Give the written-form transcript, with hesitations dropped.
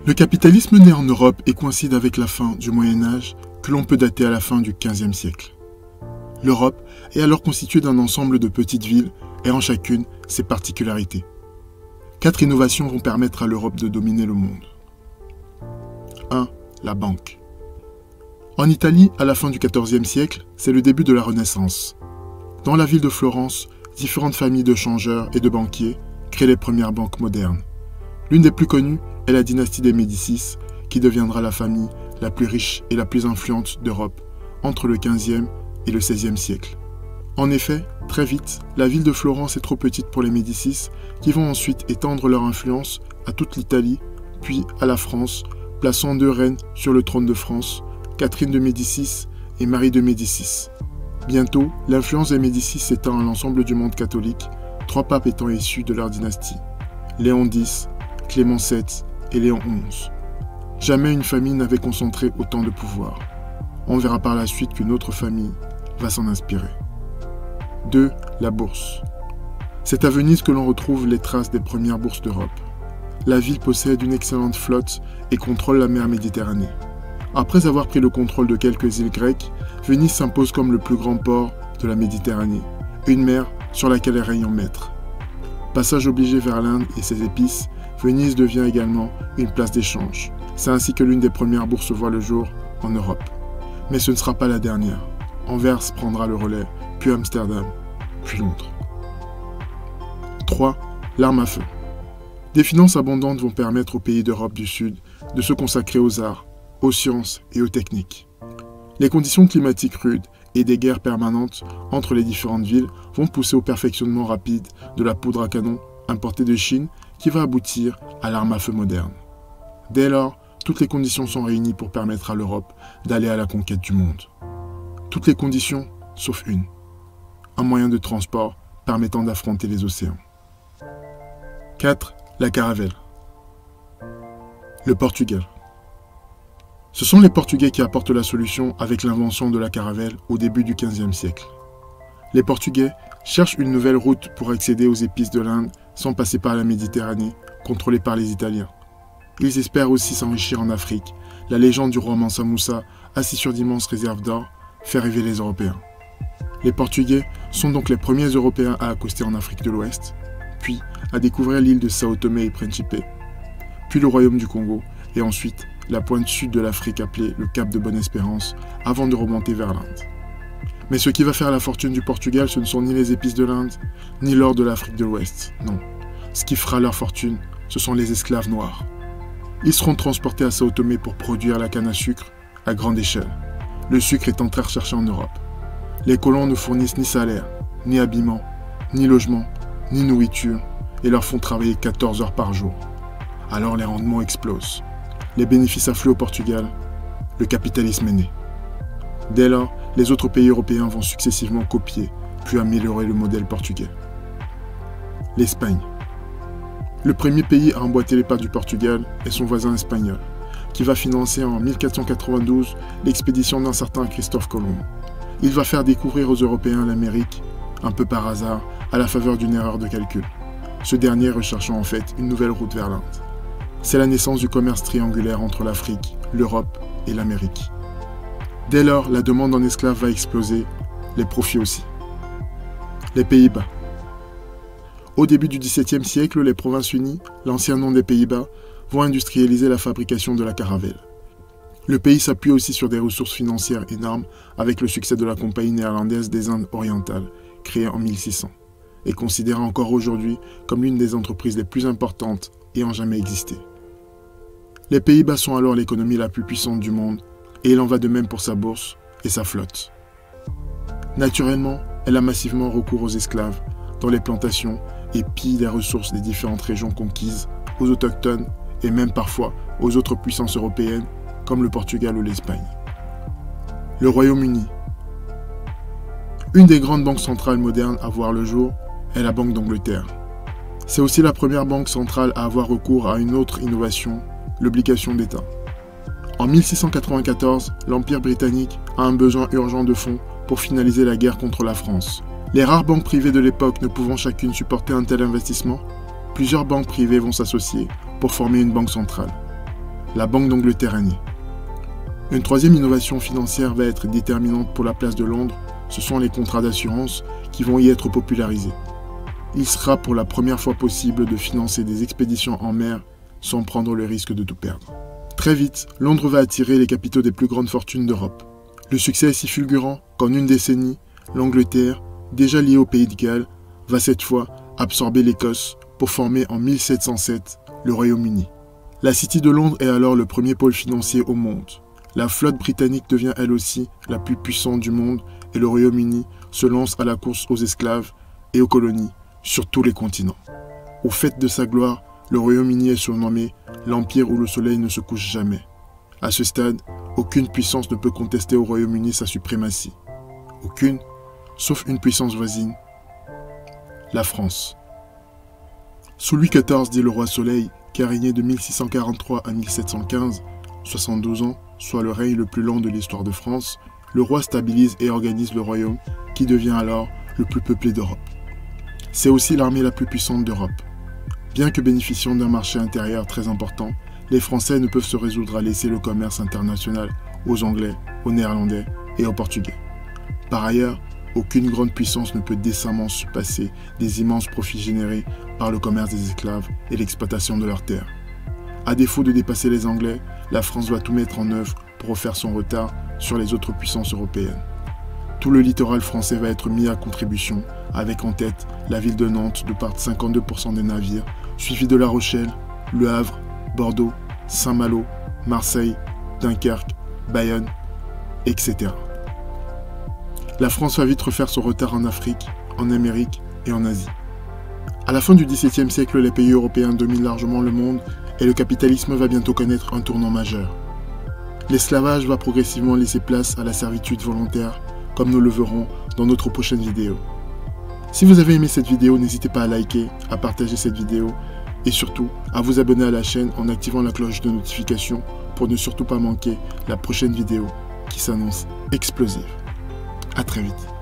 Le capitalisme né en Europe et coïncide avec la fin du Moyen-Âge que l'on peut dater à la fin du XVe siècle. L'Europe est alors constituée d'un ensemble de petites villes ayant chacune ses particularités. 4 innovations vont permettre à l'Europe de dominer le monde. 1. La banque. En Italie, à la fin du XIVe siècle, c'est le début de la Renaissance. Dans la ville de Florence, différentes familles de changeurs et de banquiers créent les premières banques modernes. L'une des plus connues est la dynastie des Médicis, qui deviendra la famille la plus riche et la plus influente d'Europe entre le XVe et le XVIe siècle. En effet, très vite, la ville de Florence est trop petite pour les Médicis, qui vont ensuite étendre leur influence à toute l'Italie, puis à la France, plaçant 2 reines sur le trône de France, Catherine de Médicis et Marie de Médicis. Bientôt, l'influence des Médicis s'étend à l'ensemble du monde catholique, 3 papes étant issus de leur dynastie, Léon X, Clément VII et Léon XI. Jamais une famille n'avait concentré autant de pouvoir. On verra par la suite qu'une autre famille va s'en inspirer. 2. La bourse. C'est à Venise que l'on retrouve les traces des premières bourses d'Europe. La ville possède une excellente flotte et contrôle la mer Méditerranée. Après avoir pris le contrôle de quelques îles grecques, Venise s'impose comme le plus grand port de la Méditerranée, une mer sur laquelle elle règne en maître. Passage obligé vers l'Inde et ses épices, Venise devient également une place d'échange. C'est ainsi que l'une des premières bourses voit le jour en Europe. Mais ce ne sera pas la dernière. Anvers prendra le relais, puis Amsterdam, puis Londres. 3. L'arme à feu. Des finances abondantes vont permettre aux pays d'Europe du Sud de se consacrer aux arts, aux sciences et aux techniques. Les conditions climatiques rudes et des guerres permanentes entre les différentes villes vont pousser au perfectionnement rapide de la poudre à canon importée de Chine qui va aboutir à l'arme à feu moderne. Dès lors, toutes les conditions sont réunies pour permettre à l'Europe d'aller à la conquête du monde. Toutes les conditions, sauf une. Un moyen de transport permettant d'affronter les océans. 4. La caravelle. Le Portugal. Ce sont les Portugais qui apportent la solution avec l'invention de la caravelle au début du XVe siècle. Les Portugais cherchent une nouvelle route pour accéder aux épices de l'Inde sans passer par la Méditerranée, contrôlée par les Italiens. Ils espèrent aussi s'enrichir en Afrique. La légende du roi Mansa Moussa, assis sur d'immenses réserves d'or, fait rêver les Européens. Les Portugais sont donc les premiers Européens à accoster en Afrique de l'Ouest, puis à découvrir l'île de Sao Tomé et Principe, puis le royaume du Congo, et ensuite la pointe sud de l'Afrique appelée le Cap de Bonne-Espérance, avant de remonter vers l'Inde. Mais ce qui va faire la fortune du Portugal, ce ne sont ni les épices de l'Inde, ni l'or de l'Afrique de l'Ouest, non. Ce qui fera leur fortune, ce sont les esclaves noirs. Ils seront transportés à Sao Tomé pour produire la canne à sucre à grande échelle. Le sucre étant très recherché en Europe. Les colons ne fournissent ni salaire, ni habillement, ni logement, ni nourriture, et leur font travailler 14 heures par jour. Alors les rendements explosent. Les bénéfices affluent au Portugal. Le capitalisme est né. Dès lors, les autres pays européens vont successivement copier, puis améliorer le modèle portugais. L'Espagne. Le premier pays à emboîter les pas du Portugal est son voisin espagnol, qui va financer en 1492 l'expédition d'un certain Christophe Colomb. Il va faire découvrir aux Européens l'Amérique, un peu par hasard, à la faveur d'une erreur de calcul. Ce dernier recherchant en fait une nouvelle route vers l'Inde. C'est la naissance du commerce triangulaire entre l'Afrique, l'Europe et l'Amérique. Dès lors, la demande en esclaves va exploser, les profits aussi. Les Pays-Bas. Au début du XVIIe siècle, les Provinces-Unies, l'ancien nom des Pays-Bas, vont industrialiser la fabrication de la caravelle. Le pays s'appuie aussi sur des ressources financières énormes avec le succès de la Compagnie néerlandaise des Indes orientales, créée en 1600, et considérée encore aujourd'hui comme l'une des entreprises les plus importantes ayant jamais existé. Les Pays-Bas sont alors l'économie la plus puissante du monde, et il en va de même pour sa bourse et sa flotte. Naturellement, elle a massivement recours aux esclaves, dans les plantations, et pille les ressources des différentes régions conquises, aux autochtones, et même parfois aux autres puissances européennes, comme le Portugal ou l'Espagne. Le Royaume-Uni. Une des grandes banques centrales modernes à voir le jour est la Banque d'Angleterre. C'est aussi la première banque centrale à avoir recours à une autre innovation, l'obligation d'État. En 1694, l'Empire britannique a un besoin urgent de fonds pour finaliser la guerre contre la France. Les rares banques privées de l'époque ne pouvant chacune supporter un tel investissement, plusieurs banques privées vont s'associer pour former une banque centrale. la Banque d'Angleterre est née. Une troisième innovation financière va être déterminante pour la place de Londres, ce sont les contrats d'assurance qui vont y être popularisés. Il sera pour la première fois possible de financer des expéditions en mer sans prendre le risque de tout perdre. Très vite, Londres va attirer les capitaux des plus grandes fortunes d'Europe. Le succès est si fulgurant qu'en une décennie, l'Angleterre, déjà liée au Pays de Galles, va cette fois absorber l'Écosse pour former en 1707 le Royaume-Uni. La City de Londres est alors le premier pôle financier au monde. La flotte britannique devient elle aussi la plus puissante du monde et le Royaume-Uni se lance à la course aux esclaves et aux colonies sur tous les continents. Au fait de sa gloire, le Royaume-Uni est surnommé l'Empire où le soleil ne se couche jamais. À ce stade, aucune puissance ne peut contester au Royaume-Uni sa suprématie. Aucune, sauf une puissance voisine, la France. Sous Louis XIV, dit le roi Soleil, qui a régné de 1643 à 1715, 72 ans, soit le règne le plus long de l'histoire de France, le roi stabilise et organise le royaume qui devient alors le plus peuplé d'Europe. C'est aussi l'armée la plus puissante d'Europe. Bien que bénéficiant d'un marché intérieur très important, les Français ne peuvent se résoudre à laisser le commerce international aux Anglais, aux Néerlandais et aux Portugais. Par ailleurs, aucune grande puissance ne peut décemment surpasser des immenses profits générés par le commerce des esclaves et l'exploitation de leurs terres. À défaut de dépasser les Anglais, la France doit tout mettre en œuvre pour refaire son retard sur les autres puissances européennes. Tout le littoral français va être mis à contribution, avec en tête la ville de Nantes d'où partent 52% des navires, suivi de La Rochelle, Le Havre, Bordeaux, Saint-Malo, Marseille, Dunkerque, Bayonne, etc. La France va vite refaire son retard en Afrique, en Amérique et en Asie. À la fin du XVIIe siècle, les pays européens dominent largement le monde et le capitalisme va bientôt connaître un tournant majeur. L'esclavage va progressivement laisser place à la servitude volontaire, comme nous le verrons dans notre prochaine vidéo. Si vous avez aimé cette vidéo, n'hésitez pas à liker, à partager cette vidéo et surtout à vous abonner à la chaîne en activant la cloche de notification pour ne surtout pas manquer la prochaine vidéo qui s'annonce explosive. À très vite.